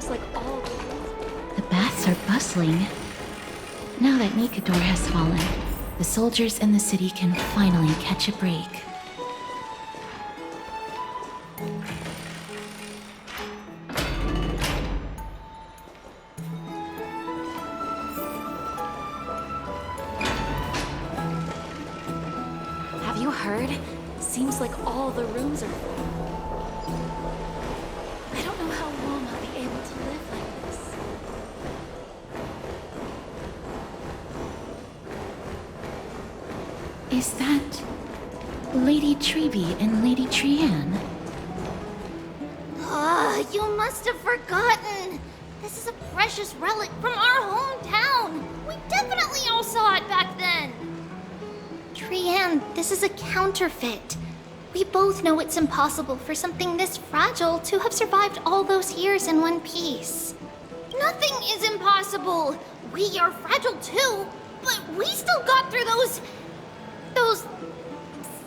seems like all The baths are bustling. Now that Nikador has fallen, the soldiers in the city can finally catch a break. Have you heard? Seems like all the rooms are full. I don't know how long I'll be able to live like this. Is that Lady Treby and Lady Trianne? You must have forgotten. This is a precious relic from our hometown. We definitely all saw it back then. Trianne, this is a counterfeit. We both know it's impossible for something this fragile to have survived all those years in one piece. Nothing is impossible. We are fragile too, but we still got through those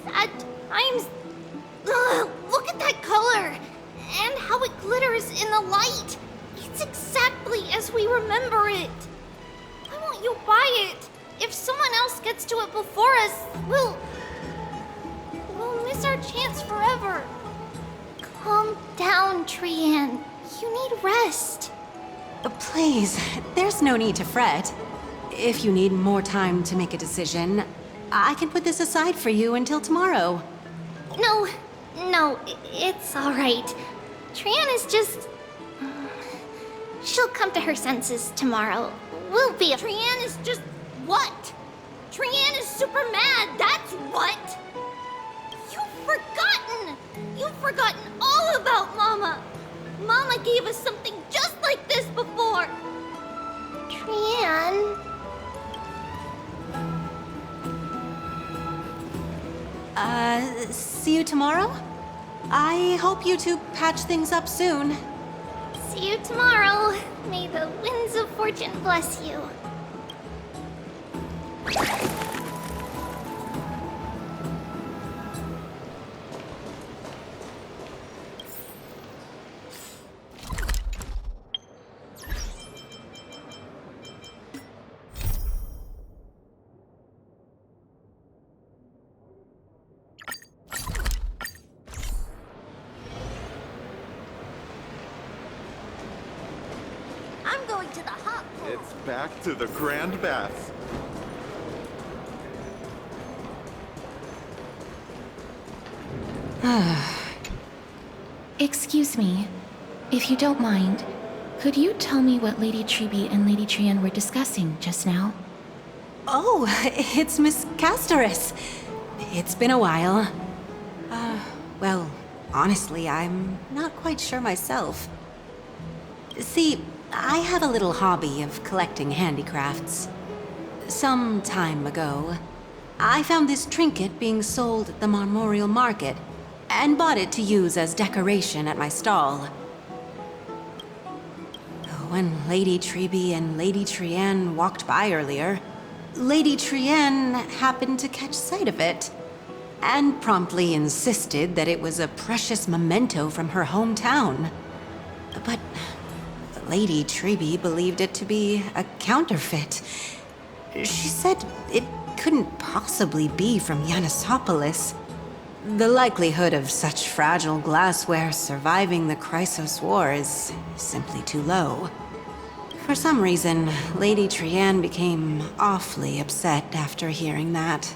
sad times. Ugh, look at that color and how it glitters in the light. It's exactly as we remember it. Why won't you buy it? If someone else gets to it before us, we'll miss our chance forever. Calm down, Trianne. You need rest. Please, there's no need to fret. If you need more time to make a decision, I can put this aside for you until tomorrow. No, it's all right. Trianne is just... She'll come to her senses tomorrow. We'll be... Trianne is just... what? Trianne is super mad, that's what! You've forgotten all about Mama! Mama gave us something just like this before! Trianne... See you tomorrow? I hope you two patch things up soon. See you tomorrow. May the winds of fortune bless you. I'm going to the hot pool. It's back to the Grand Baths. Excuse me, if you don't mind, could you tell me what Lady Treby and Lady Trianne were discussing just now? Oh, it's Miss Casterus. It's been a while. Well, honestly, I'm not quite sure myself. See, I have a little hobby of collecting handicrafts. Some time ago, I found this trinket being sold at the Memorial Market and bought it to use as decoration at my stall. When Lady Treby and Lady Trianne walked by earlier, Lady Trianne happened to catch sight of it and promptly insisted that it was a precious memento from her hometown. But Lady Treby believed it to be a counterfeit. She said it couldn't possibly be from Yanisopolis. The likelihood of such fragile glassware surviving the Chrysos War is simply too low. For some reason, Lady Trianne became awfully upset after hearing that.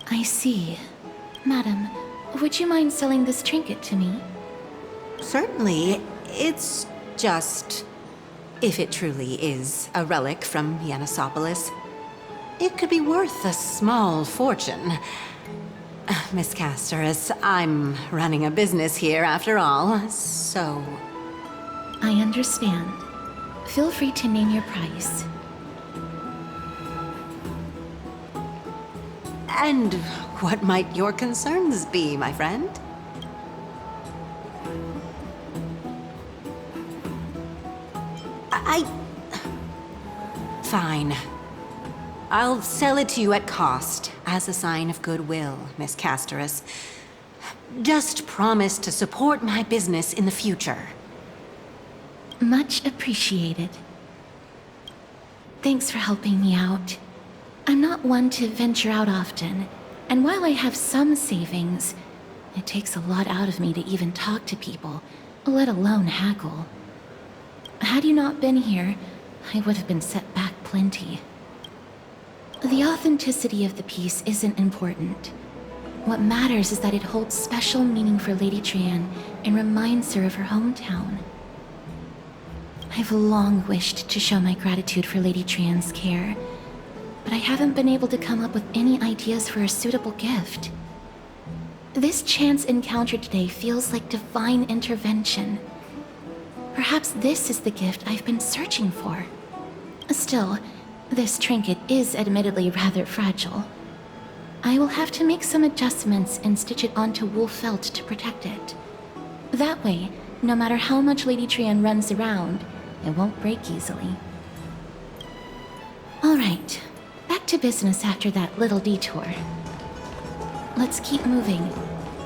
I see. Madam, would you mind selling this trinket to me? Certainly, it's just... if it truly is a relic from Yanisopolis, it could be worth a small fortune. Miss Casterus, I'm running a business here after all, so... I understand. Feel free to name your price. And what might your concerns be, my friend? Fine. I'll sell it to you at cost, as a sign of goodwill, Miss Casterus. Just promise to support my business in the future. Much appreciated. Thanks for helping me out. I'm not one to venture out often, and while I have some savings, it takes a lot out of me to even talk to people, let alone haggle. Had you not been here, I would have been set back plenty. The authenticity of the piece isn't important. What matters is that it holds special meaning for Lady Trian and reminds her of her hometown. I've long wished to show my gratitude for Lady Trian's care, but I haven't been able to come up with any ideas for a suitable gift. This chance encounter today feels like divine intervention. Perhaps this is the gift I've been searching for. Still, this trinket is admittedly rather fragile. I will have to make some adjustments and stitch it onto wool felt to protect it. That way, no matter how much Lady Trian runs around, it won't break easily. Alright, back to business after that little detour. Let's keep moving.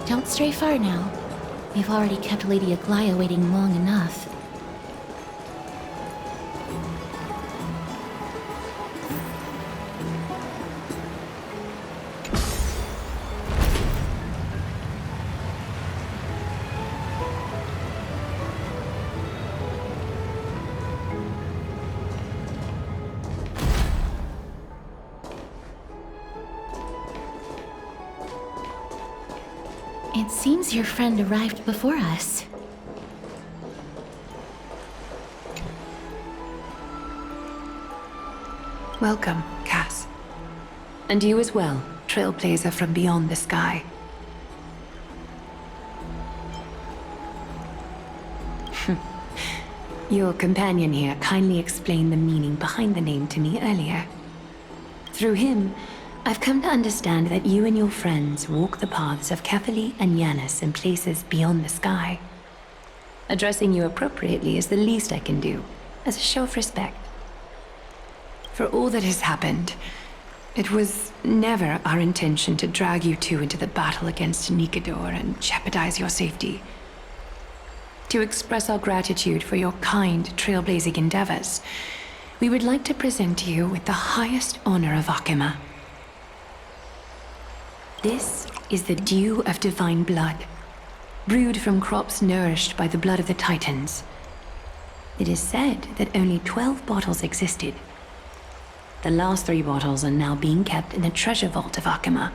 Don't stray far now. We've already kept Lady Aglaia waiting long enough. It seems your friend arrived before us. Welcome, Cass. And you as well, trailblazer from beyond the sky. Your companion here kindly explained the meaning behind the name to me earlier. Through him, I've come to understand that you and your friends walk the paths of Kefali and Yanis in places beyond the sky. Addressing you appropriately is the least I can do, as a show of respect. For all that has happened, it was never our intention to drag you two into the battle against Nikador and jeopardize your safety. To express our gratitude for your kind trailblazing endeavors, we would like to present you with the highest honor of Akima. This is the dew of divine blood, brewed from crops nourished by the blood of the Titans. It is said that only 12 bottles existed. The last 3 bottles are now being kept in the treasure vault of Akima.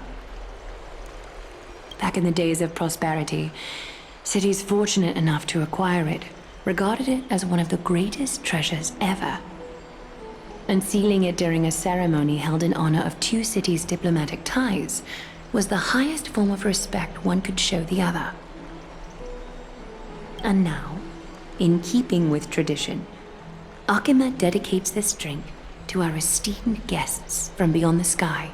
Back in the days of prosperity, cities fortunate enough to acquire it regarded it as one of the greatest treasures ever. Unsealing it during a ceremony held in honor of 2 cities' diplomatic ties was the highest form of respect one could show the other. And now, in keeping with tradition, Akima dedicates this drink to our esteemed guests from beyond the sky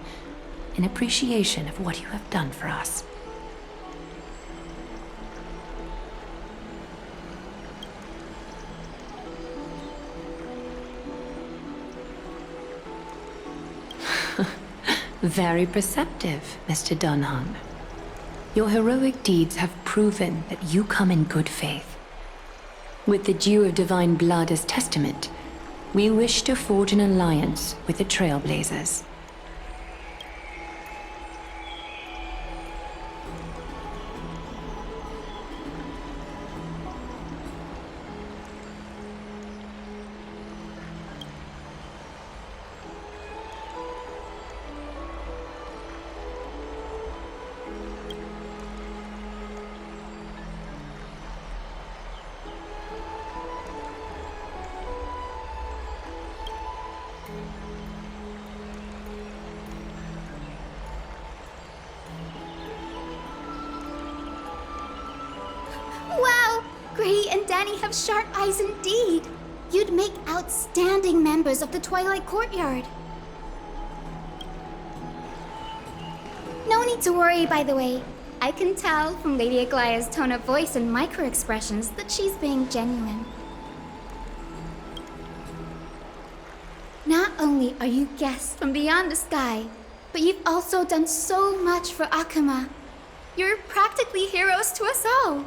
in appreciation of what you have done for us. Very perceptive, Mr. Dunhan. Your heroic deeds have proven that you come in good faith. With the dew of divine blood as testament, we wish to forge an alliance with the Trailblazers. Wow! Gray and Danny have sharp eyes indeed. You'd make outstanding members of the Twilight Courtyard. No need to worry, by the way. I can tell from Lady Aglaia's tone of voice and micro-expressions that she's being genuine. Not only are you guests from beyond the sky, but you've also done so much for Akima. You're practically heroes to us all.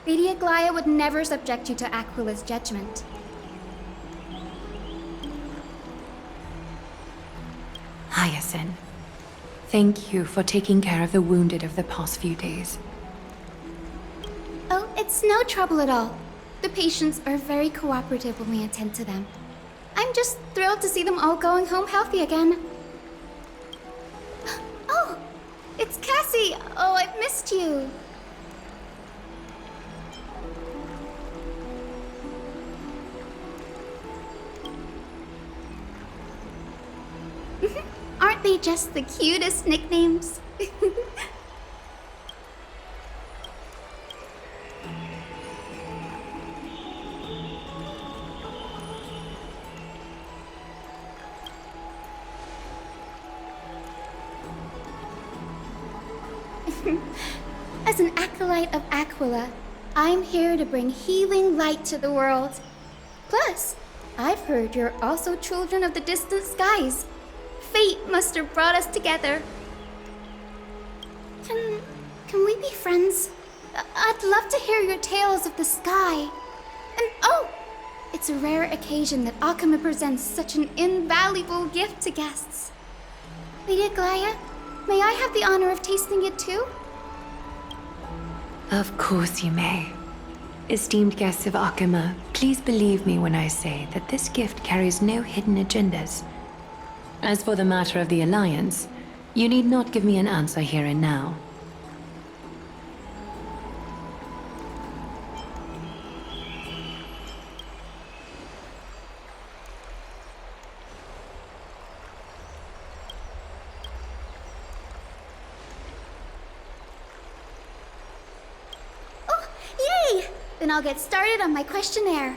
Lady Aglaia would never subject you to Aquila's judgment. Hyacinth, thank you for taking care of the wounded of the past few days. Oh, it's no trouble at all. The patients are very cooperative when we attend to them. I'm just thrilled to see them all going home healthy again. Oh, it's Cassie! Oh, I've missed you. Aren't they just the cutest nicknames? As an acolyte of Aquila, I'm here to bring healing light to the world. Plus, I've heard you're also children of the distant skies. Fate must have brought us together. Can we be friends? I'd love to hear your tales of the sky. And oh, it's a rare occasion that Akama presents such an invaluable gift to guests. Lady Aglaia, may I have the honor of tasting it too? Of course you may. Esteemed guests of Akama, please believe me when I say that this gift carries no hidden agendas. As for the matter of the Alliance, you need not give me an answer here and now. Oh, yay! Then I'll get started on my questionnaire.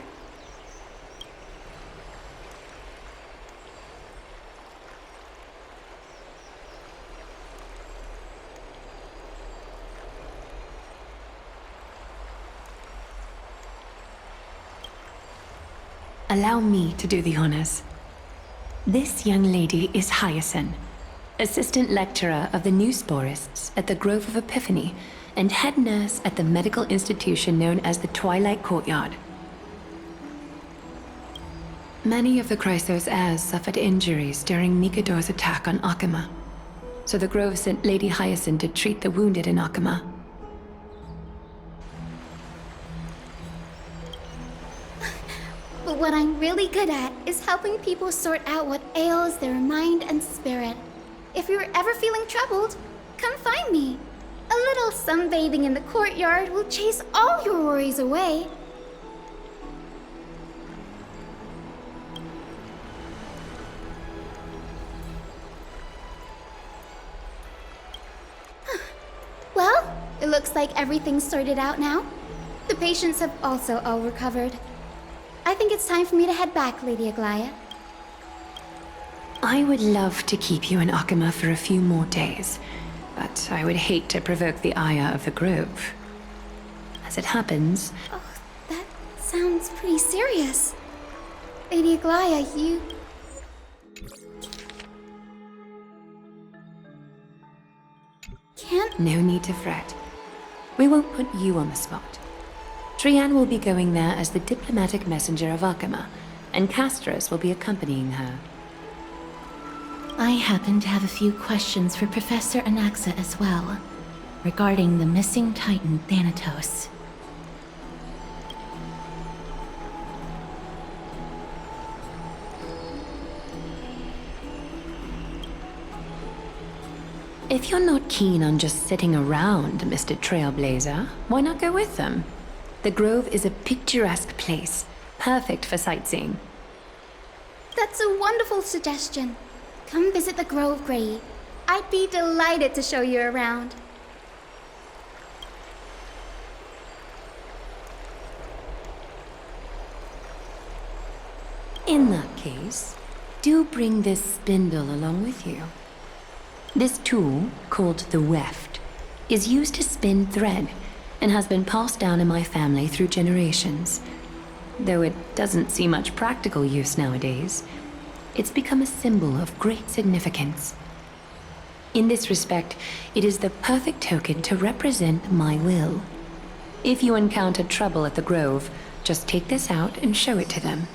Allow me to do the honors. This young lady is Hyacinth, assistant lecturer of the new sporists at the Grove of Epiphany and head nurse at the medical institution known as the Twilight Courtyard. Many of the Chrysos heirs suffered injuries during Mikado's attack on Akama, so the Grove sent Lady Hyacinth to treat the wounded in Akama. But what I'm really good at is helping people sort out what ails their mind and spirit. If you're ever feeling troubled, come find me. A little sunbathing in the courtyard will chase all your worries away. Well, it looks like everything's sorted out now. The patients have also all recovered. I think it's time for me to head back, Lady Aglaia. I would love to keep you in Akama for a few more days, but I would hate to provoke the ire of the Grove. As it happens, Oh, that sounds pretty serious. Lady Aglaia, you... can't... no need to fret. We won't put you on the spot. Trianne will be going there as the diplomatic messenger of Akama, and Castros will be accompanying her. I happen to have a few questions for Professor Anaxa as well, regarding the missing Titan Thanatos. If you're not keen on just sitting around, Mr. Trailblazer, why not go with them? The Grove is a picturesque place, perfect for sightseeing. That's a wonderful suggestion. Come visit the Grove, Grey. I'd be delighted to show you around. In that case, do bring this spindle along with you. This tool, called the weft, is used to spin thread and has been passed down in my family through generations. Though it doesn't see much practical use nowadays, it's become a symbol of great significance. In this respect, it is the perfect token to represent my will. If you encounter trouble at the Grove, just take this out and show it to them.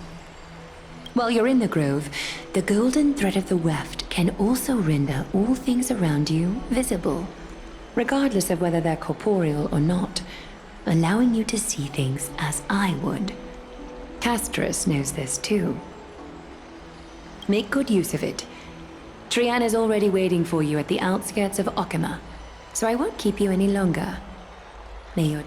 While you're in the Grove, the golden thread of the weft can also render all things around you visible, regardless of whether they're corporeal or not, allowing you to see things as I would. Castris knows this too. Make good use of it. Trian is already waiting for you at the outskirts of Okima, so I won't keep you any longer. May your...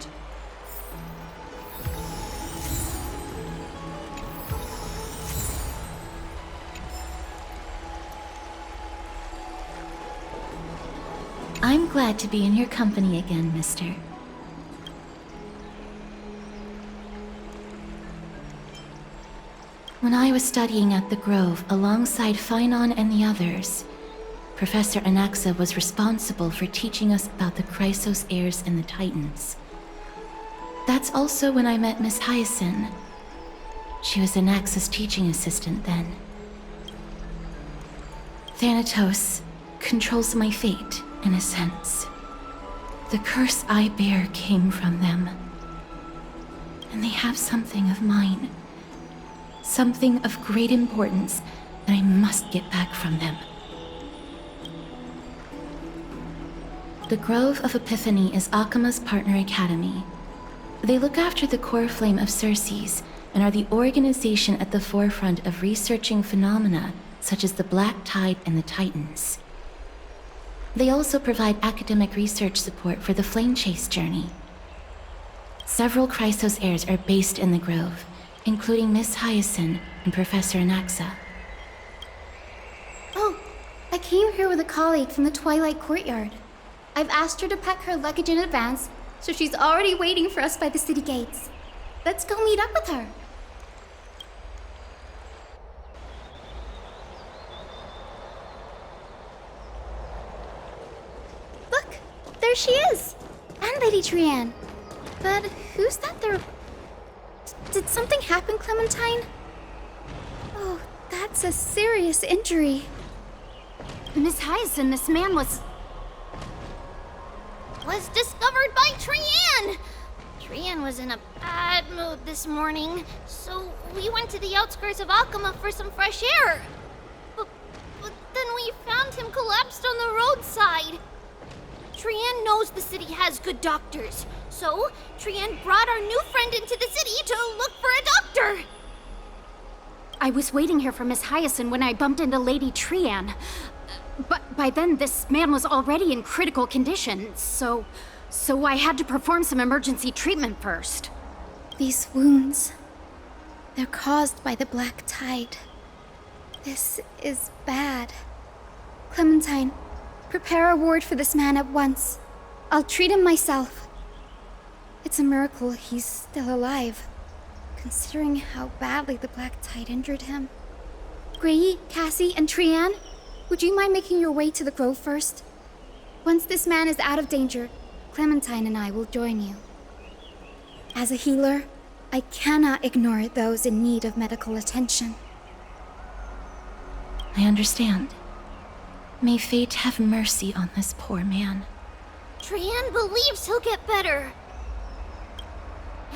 I'm glad to be in your company again, mister. When I was studying at the Grove alongside Phainon and the others, Professor Anaxa was responsible for teaching us about the Chrysos heirs and the Titans. That's also when I met Miss Hyacinth. She was Anaxa's teaching assistant then. Thanatos controls my fate, in a sense. The curse I bear came from them. And they have something of mine. Something of great importance that I must get back from them. The Grove of Epiphany is Akima's partner academy. They look after the core flame of Circes and are the organization at the forefront of researching phenomena such as the Black Tide and the Titans. They also provide academic research support for the Flame Chase journey. Several Chrysos heirs are based in the Grove, including Miss Hyacinth and Professor Anaxa. Oh, I came here with a colleague from the Twilight Courtyard. I've asked her to pack her luggage in advance, so she's already waiting for us by the city gates. Let's go meet up with her. Look, there she is! And Lady Trian. But who's that there? Did something happen, Clementine? Oh, that's a serious injury. Miss Hyacinth, this man was discovered by Trian! Trian was in a bad mood this morning, so we went to the outskirts of Akama for some fresh air. But then we found him collapsed on the roadside. Trian knows the city has good doctors, so Trian brought our new friend into the city to look for a doctor. I was waiting here for Miss Hyacinth when I bumped into Lady Trian. But by then, this man was already in critical condition, so I had to perform some emergency treatment first. These wounds, they're caused by the Black Tide. This is bad. Clementine, prepare a ward for this man at once. I'll treat him myself. It's a miracle he's still alive, considering how badly the Black Tide injured him. Grey, Cassie, and Trian, would you mind making your way to the Grove first? Once this man is out of danger, Clementine and I will join you. As a healer, I cannot ignore those in need of medical attention. I understand. May fate have mercy on this poor man. Trian believes he'll get better.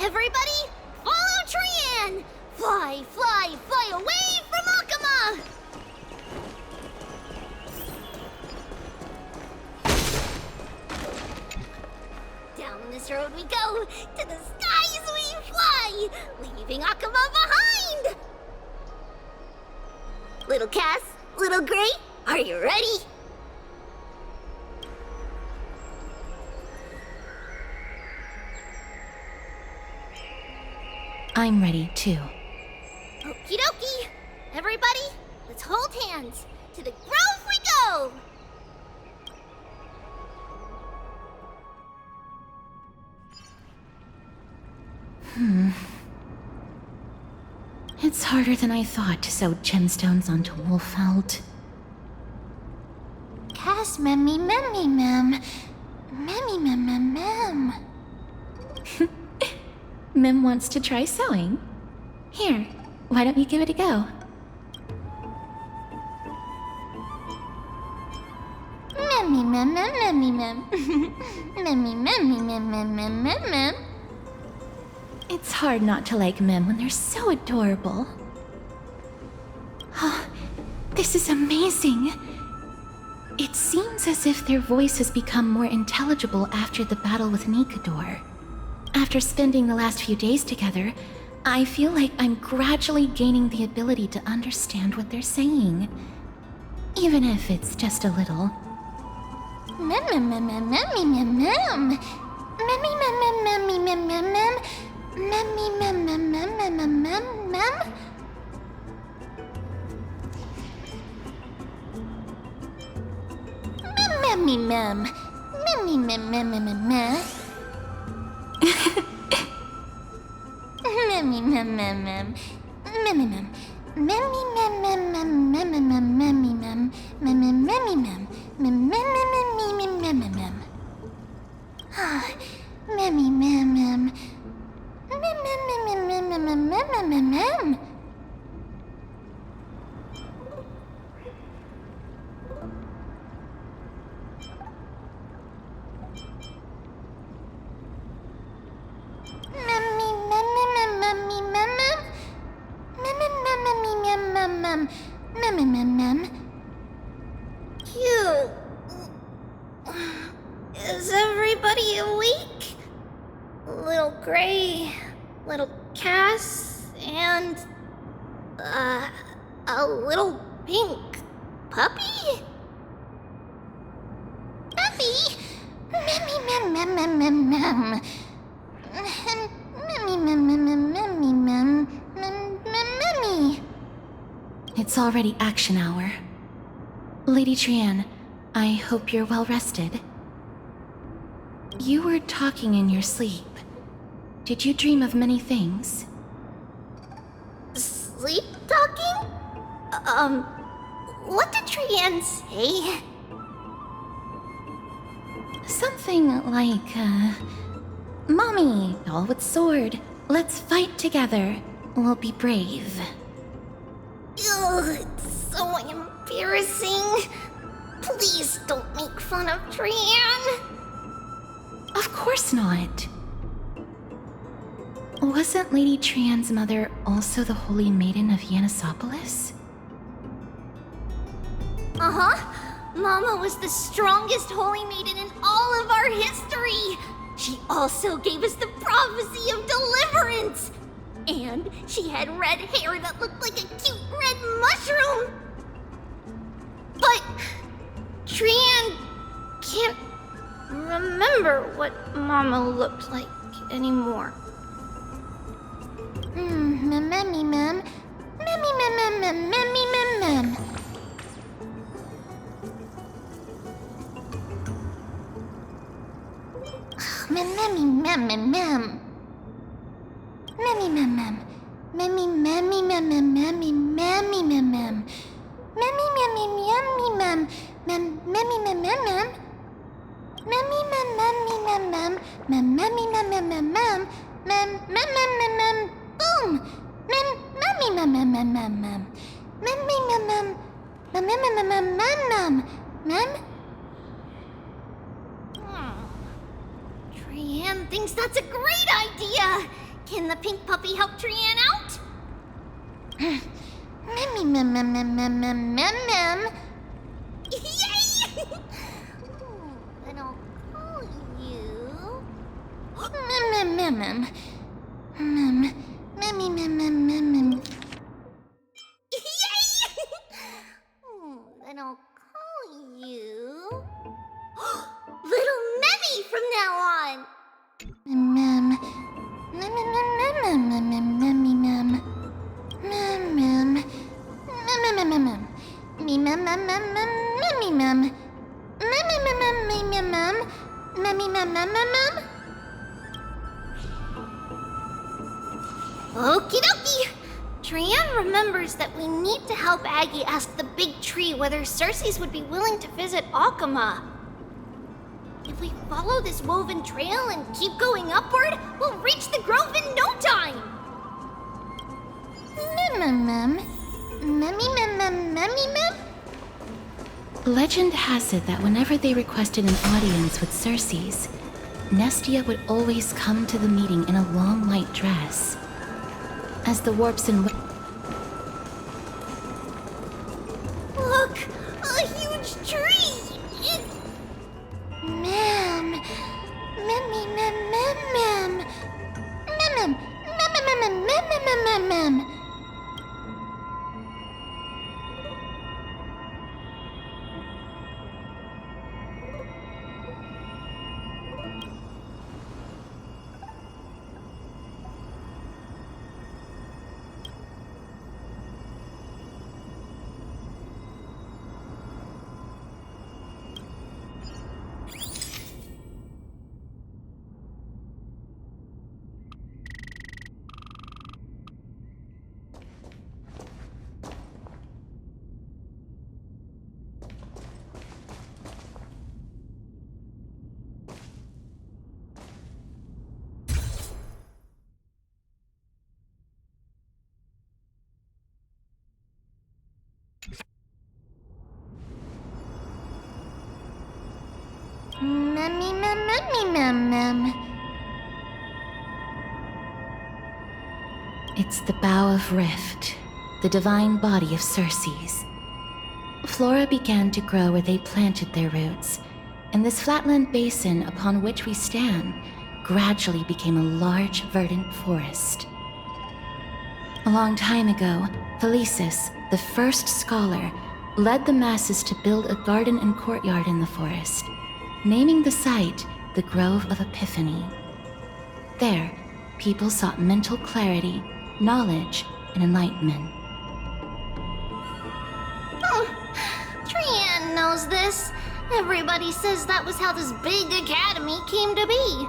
Everybody, follow Trian! Fly, fly, fly away from Akama! Down this road we go, to the skies we fly, leaving Akama behind! Little Cass, little Gray, are you ready? I'm ready, too. Okie dokie! Everybody, let's hold hands. To the Grove we go! It's harder than I thought to sew gemstones onto wolf felt. Cass, memmy, memmy, mem. Memmy, mem, mem, mem. Mim wants to try sewing. Here, why don't you give it a go? Memmy, mem, mem, memmy, mem. Memmy, memmy, mem, mem, mem, mem, mem. It's hard not to like Mem when they're so adorable. Oh, this is amazing. It seems as if their voice has become more intelligible after the battle with Nikador. After spending the last few days together, I feel like I'm gradually gaining the ability to understand what they're saying. Even if it's just a little. Mem mem mem mem mem mem mem. Mem mem mem mem mem mem mem. Mem mem mem mem mem mem mem mem. Mem mem mem. Mem mem mem mem mem mem. Memmy mem mem mem. Memmy mem. Memmy mem mem mem mem mem memmy mem. Memmy memmy mem. Mem mem mem mem mem mem mem. Ah, memmy mem mem. Mem mem mem mem mem mem mem mem mem. Is everybody awake? Little Gray, little Cass, and a little pink puppy? Puppy? Memmy mem mem mem mem mem. Memmy mem mem mem memmy mem mem mem memmy. It's already action hour. Lady Trian, I hope you're well rested. You were talking in your sleep. Did you dream of many things? Sleep talking? What did Trian say? Something like, Mommy, all with sword. Let's fight together. We'll be brave. Ugh, it's so embarrassing. Please don't make fun of Trian. Of course not. Wasn't Lady Trian's mother also the Holy Maiden of Yanisopolis? Uh-huh. Mama was the strongest Holy Maiden in all of our history. She also gave us the prophecy of deliverance. And she had red hair that looked like a cute red mushroom. But Trian can't remember what Mama looked like anymore. Memmy mem. Memmy mem mem mem memmy mem mem. Memmy mem mem mem. Memmy mem mem. Memmy memmy mem mem memmy memmy mem mem. Memmy memmy memmy mem. Memmy mem mem mem. Memmy mem memmy mem mem. Memmy mem mem mem mem. Mem mem mem mem. Boom. Memmy mem mem mem mem mem. Memmy mem mem. Mem mem mem mem mem mem. Trian thinks that's a great idea. Can the pink puppy help Trian out? Memmy mem mem mem mem mem mem mem. Yay! Then I'll call you. Mem mem mem mem. Mem. Memmy mem mem mem mem. Yay! Then I'll call you. Little Memmy from now on. Mem. Mem mem mem mem mem memmy mem. Mem mem. Mem mem mem mem. Me mem mem mem mem memmy mem. Memmy mem mem mem mem. Memmy mem mem mem mem. Okie dokie. Trian remembers that we need to help Aggie ask the big tree whether Circes would be willing to visit Akama. If we follow this woven trail and keep going upward, we'll reach the grove in no time! Mem mem. Memmy mem mem memmy mem? Legend has it that whenever they requested an audience with Circes, Nestia would always come to the meeting in a long white dress. As the warps and... Look! A huge tree! Ma'am. Mem. It's the Bough of Rift, the divine body of Circe's. Flora began to grow where they planted their roots, and this flatland basin upon which we stand gradually became a large, verdant forest. A long time ago, Felicis, the first scholar, led the masses to build a garden and courtyard in the forest, naming the site the Grove of Epiphany. There, people sought mental clarity, knowledge, and enlightenment. Oh, Trianne knows this. Everybody says that was how this big academy came to be.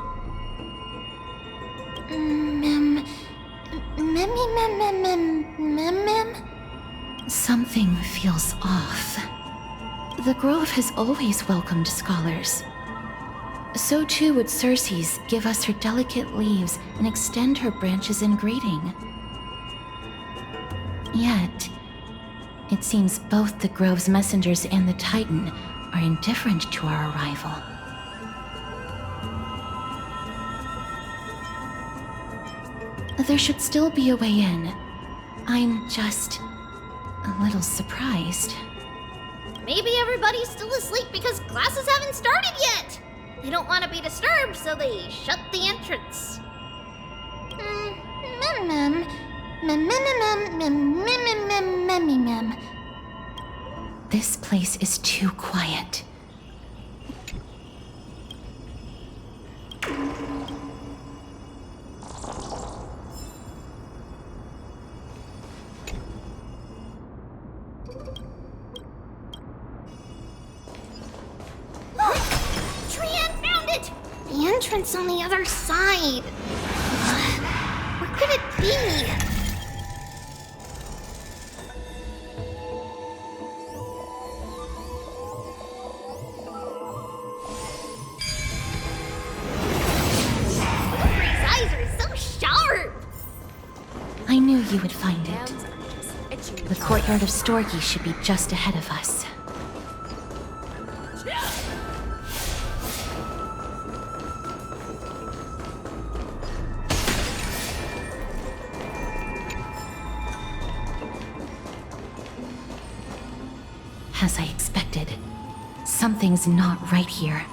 Something feels off. The Grove has always welcomed scholars. So too would Circe's give us her delicate leaves and extend her branches in greeting. Yet, it seems both the Grove's messengers and the Titan are indifferent to our arrival. There should still be a way in. I'm just a little surprised. Maybe everybody's still asleep because classes haven't started yet. They don't want to be disturbed, so they shut the entrance. This place is too quiet. Trianne found it! The entrance on the other side. Where could it be? Aubrey's eyes are so sharp! I knew you would find it. The courtyard of Storgi should be just ahead of us. As I expected, something's not right here.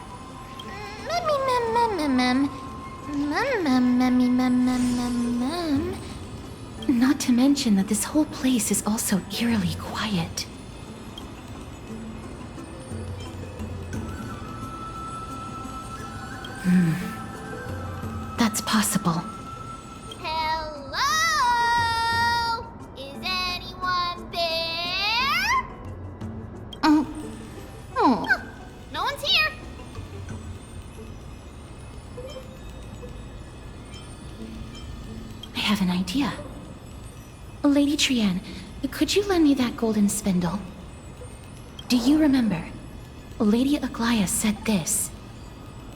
Not to mention that this whole place is also eerily quiet. That's possible. Hello? Is anyone there? Huh, no one's here. I have an idea. Lady Trianne, could you lend me that golden spindle? Do you remember? Lady Aglaia said this.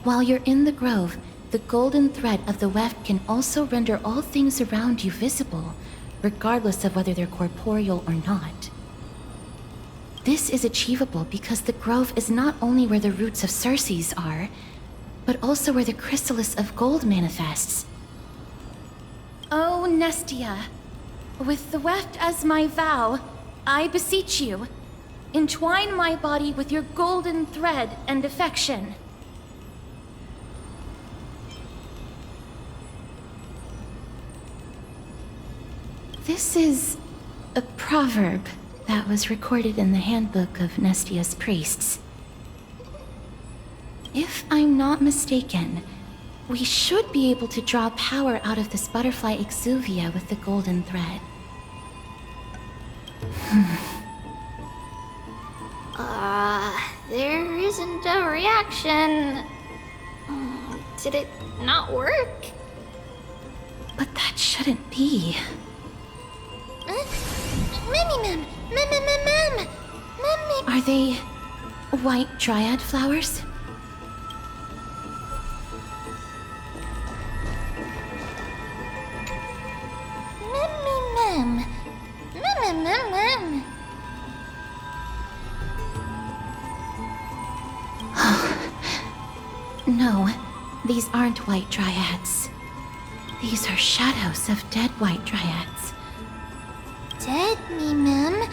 While you're in the grove, the golden thread of the weft can also render all things around you visible, regardless of whether they're corporeal or not. This is achievable because the grove is not only where the roots of Circe's are, but also where the chrysalis of gold manifests. Oh, Nestia, with the weft as my vow, I beseech you, entwine my body with your golden thread and affection. This is a proverb that was recorded in the handbook of Nestia's priests. If I'm not mistaken, we should be able to draw power out of this butterfly exuvia with the golden thread. There isn't a reaction. Did it not work? But that shouldn't be. Mem. Are they white dryad flowers? Mem. No, these aren't white dryads. These are shadows of dead white dryads. Dead me, Mem.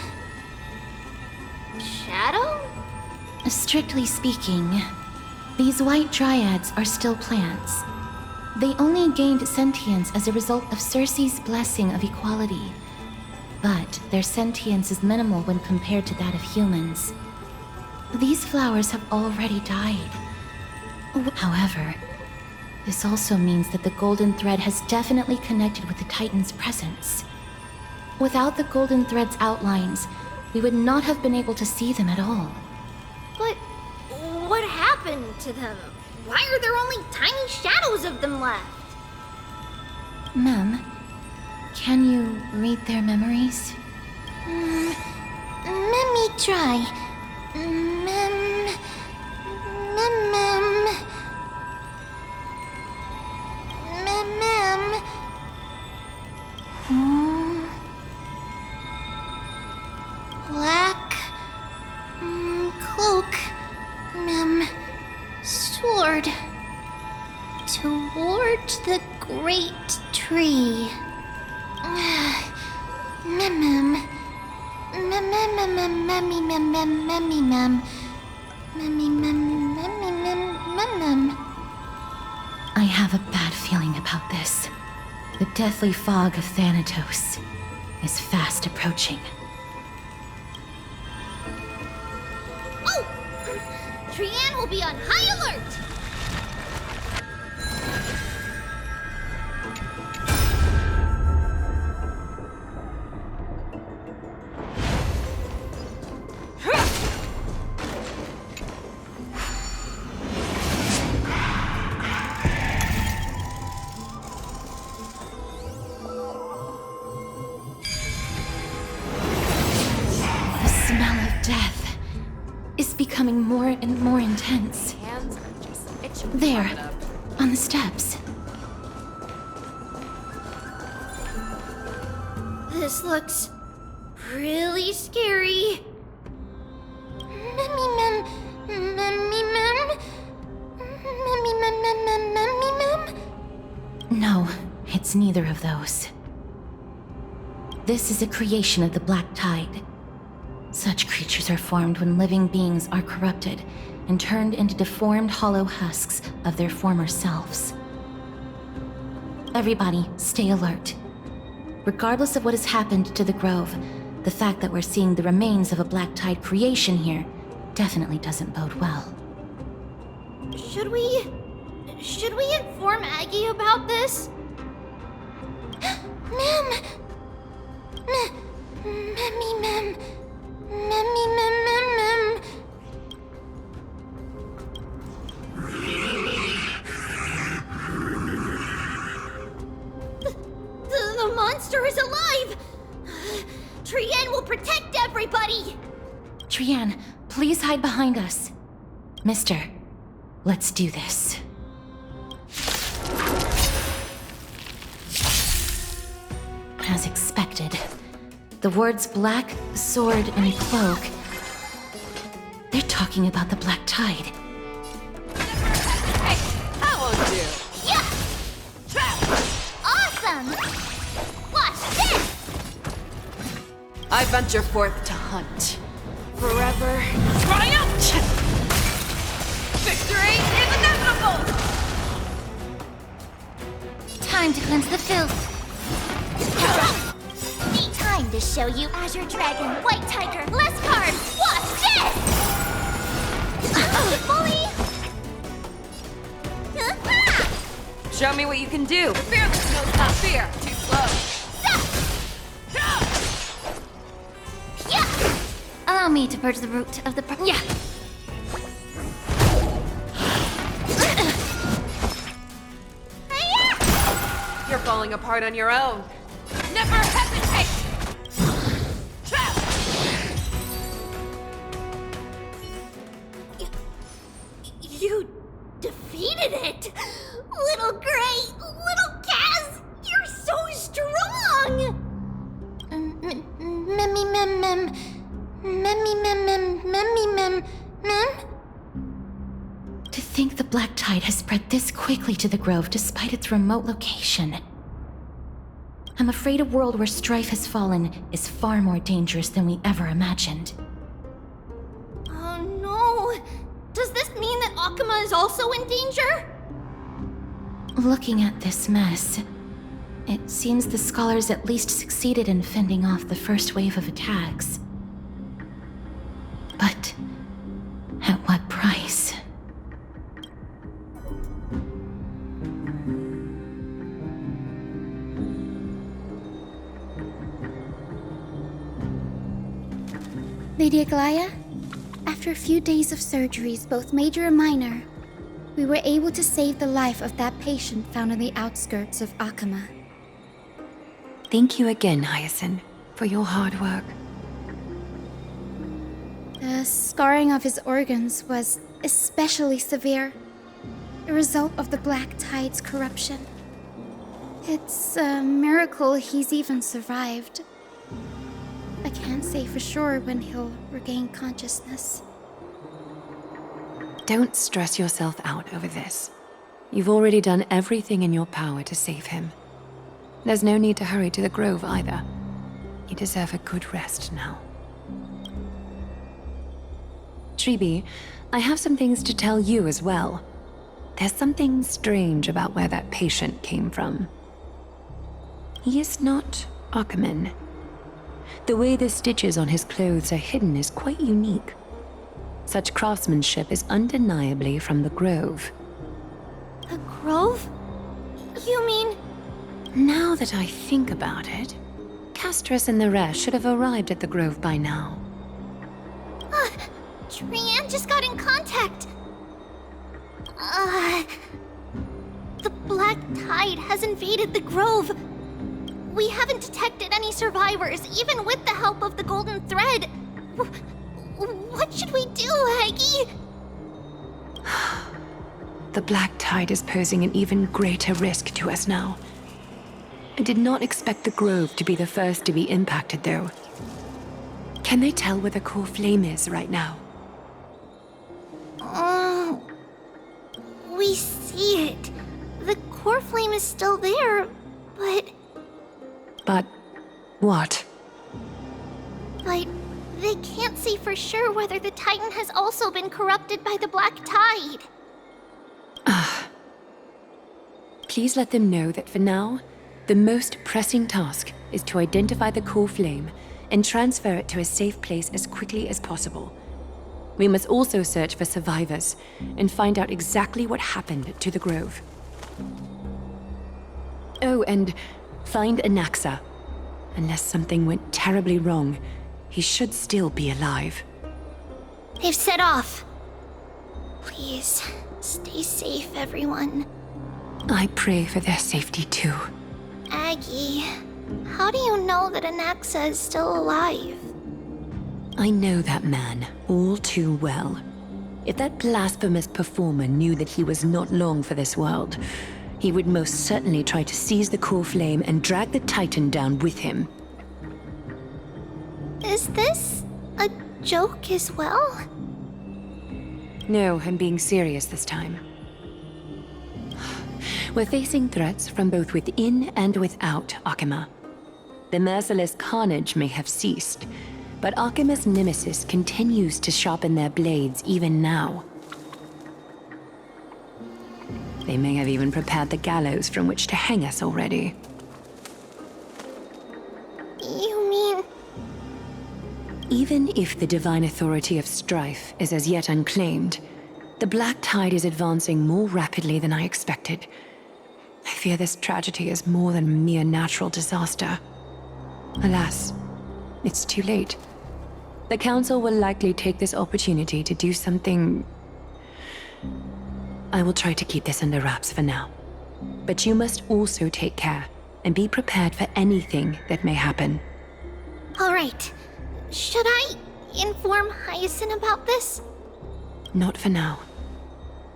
Shadow? Strictly speaking, these white dryads are still plants. They only gained sentience as a result of Circe's blessing of equality. But their sentience is minimal when compared to that of humans. These flowers have already died. However, this also means that the golden thread has definitely connected with the Titan's presence. Without the golden thread's outlines, we would not have been able to see them at all. But what happened to them? Why are there only tiny shadows of them left? Mem, can you read their memories? Let me try. Mem. Black cloak, Mem. Sword. Toward the great tree. Mem. I have a bad feeling about this. The deathly fog of Thanatos is fast approaching. Oh! Trianne will be on high alert! Becoming more and more intense. Hands are just itching. There, on the steps. This looks really scary. Mem. No, it's neither of those. This is a creation of the Black Tide. Such creatures are formed when living beings are corrupted and turned into deformed hollow husks of their former selves. Everybody, stay alert. Regardless of what has happened to the Grove, the fact that we're seeing the remains of a Black Tide creation here definitely doesn't bode well. Should we inform Aggie about this? Mem. The monster is alive! Trianne will protect everybody! Trianne, please hide behind us. Mister, let's do this. As expected, the words black, sword, and cloak. They're talking about the Black Tide. do. Yeah! Awesome! Watch this! I venture forth to hunt. Forever triumph! Victory is inevitable! Time to cleanse the filth. Time to show you Azure Dragon, White Tiger, less cards! Watch this! Bully! Show me what you can do. The fearless knows not fear. Too slow. Yeah! Allow me to purge the root of the Yeah. You're falling apart on your own. Never hesitate! You defeated it! Little Gray, little Kaz, you're so strong! To think the black tide has spread this quickly to the Grove despite its remote location. I'm afraid a world where strife has fallen is far more dangerous than we ever imagined. Oh no! Does this mean that Akuma is also in danger? Looking at this mess, it seems the scholars at least succeeded in fending off the first wave of attacks. But at what price? Lady Aglaya, after a few days of surgeries, both major and minor, we were able to save the life of that patient found on the outskirts of Akuma. Thank you again, Hyacinth, for your hard work. The scarring of his organs was especially severe, a result of the Black Tide's corruption. It's a miracle he's even survived. I can't say for sure when he'll regain consciousness. Don't stress yourself out over this. You've already done everything in your power to save him. There's no need to hurry to the Grove either. You deserve a good rest now. Treeby, I have some things to tell you as well. There's something strange about where that patient came from. He is not Akuman. The way the stitches on his clothes are hidden is quite unique. Such craftsmanship is undeniably from the Grove. The Grove? You mean... Now that I think about it, Castris and the rest should have arrived at the Grove by now. Trian just got in contact. The Black Tide has invaded the Grove. We haven't detected any survivors, even with the help of the Golden Thread. What should we do, Aggie? The Black Tide is posing an even greater risk to us now. I did not expect the Grove to be the first to be impacted, though. Can they tell where the core flame is right now? We see it. The core flame is still there, but... But what? But they can't say for sure whether the Titan has also been corrupted by the Black Tide. Please let them know that for now, the most pressing task is to identify the core flame and transfer it to a safe place as quickly as possible. We must also search for survivors and find out exactly what happened to the Grove. Oh, and find Anaxa. Unless something went terribly wrong, he should still be alive. They've set off. Please, stay safe, everyone. I pray for their safety too. Aggie, how do you know that Anaxa is still alive? I know that man all too well. If that blasphemous performer knew that he was not long for this world, he would most certainly try to seize the core flame and drag the Titan down with him. Is this a joke as well? No, I'm being serious this time. We're facing threats from both within and without Akima. The merciless carnage may have ceased, but Akima's nemesis continues to sharpen their blades even now. They may have even prepared the gallows from which to hang us already. You mean... Even if the divine authority of strife is as yet unclaimed, the Black Tide is advancing more rapidly than I expected. I fear this tragedy is more than a mere natural disaster. Alas, it's too late. The Council will likely take this opportunity to do something... I will try to keep this under wraps for now. But you must also take care and be prepared for anything that may happen. All right. Should I inform Hyacinth about this? Not for now.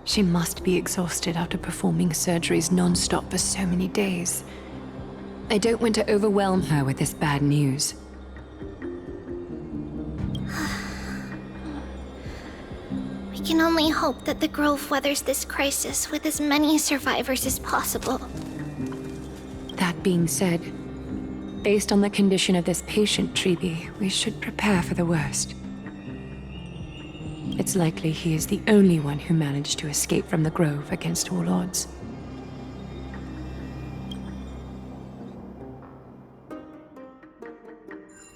She must be exhausted after performing surgeries non-stop for so many days. I don't want to overwhelm her with this bad news. We can only hope that the Grove weathers this crisis with as many survivors as possible. That being said, based on the condition of this patient, Treeby, we should prepare for the worst. It's likely he is the only one who managed to escape from the Grove against all odds.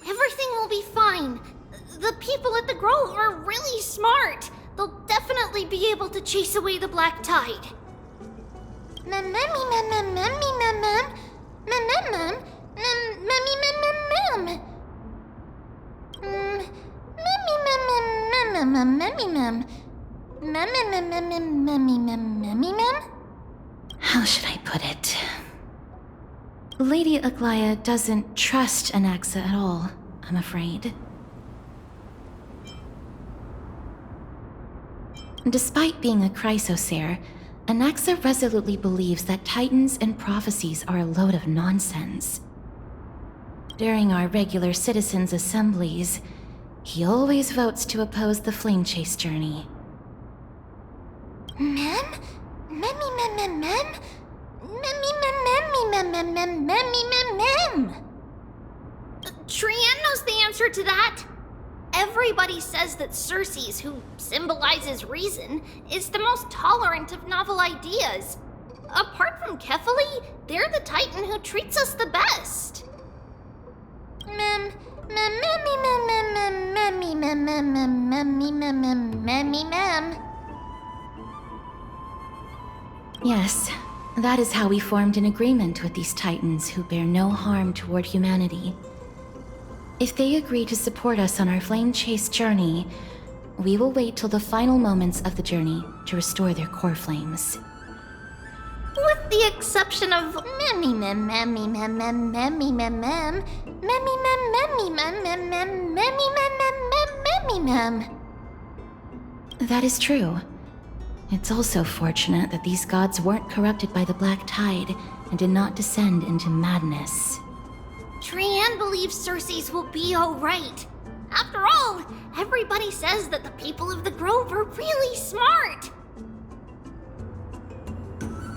Everything will be fine. The people at the Grove are really smart. They'll definitely be able to chase away the Black Tide. How should I put it? Lady Aglaya doesn't trust Anaxa at all, I'm afraid. Despite being a chrysosaur, Anaxa resolutely believes that titans and prophecies are a load of nonsense. During our regular citizens' assemblies, he always votes to oppose the flame chase journey. Trienne knows the answer to that. Everybody says that Circes, who symbolizes reason, is the most tolerant of novel ideas. Apart from Kefali, they're the Titan who treats us the best. Yes, that is how we formed an agreement with these Titans who bear no harm toward humanity. If they agree to support us on our flame chase journey, we will wait till the final moments of the journey to restore their core flames. With the exception of That is true. It's also fortunate that these gods weren't corrupted by the Black Tide and did not descend into madness. Trienne believes Circes will be alright. After all, everybody says that the people of the Grove are really smart.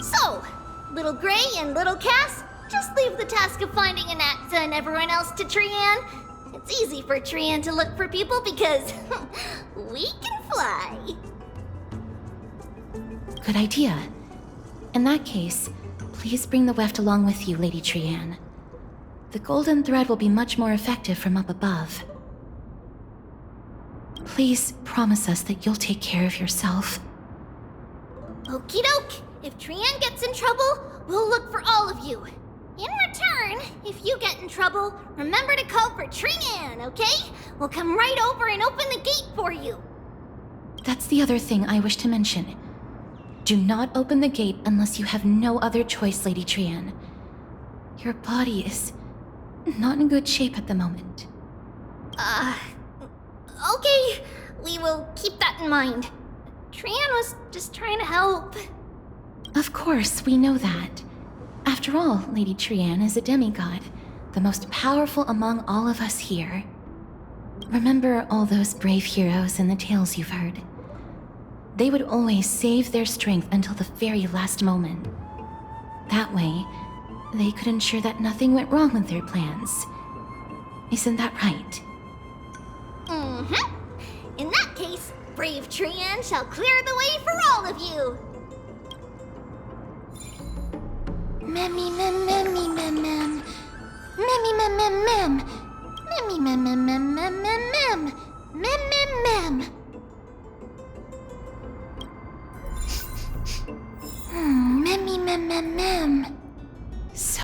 So, Little Gray and Little Cass, just leave the task of finding Anaxa and everyone else to Trienne. It's easy for Trienne to look for people because we can fly. Good idea. In that case, please bring the weft along with you, Lady Trienne. The golden thread will be much more effective from up above. Please promise us that you'll take care of yourself. Okie doke. If Trienne gets in trouble, we'll look for all of you. In return, if you get in trouble, remember to call for Trienne, okay? We'll come right over and open the gate for you. That's the other thing I wish to mention. Do not open the gate unless you have no other choice, Lady Trienne. Your body is not in good shape at the moment. Okay. We will keep that in mind. Trienne was just trying to help. Of course, we know that. After all, Lady Trienne is a demigod, the most powerful among all of us here. Remember all those brave heroes in the tales you've heard. They would always save their strength until the very last moment. That way, they could ensure that nothing went wrong with their plans. Isn't that right? Mm-hmm. In that case, brave Trian shall clear the way for all of you. Memmy mem memmy mem mem. Memmy mem mem mem. Memmy mem mem mem mem mem mem. Mem mem mem.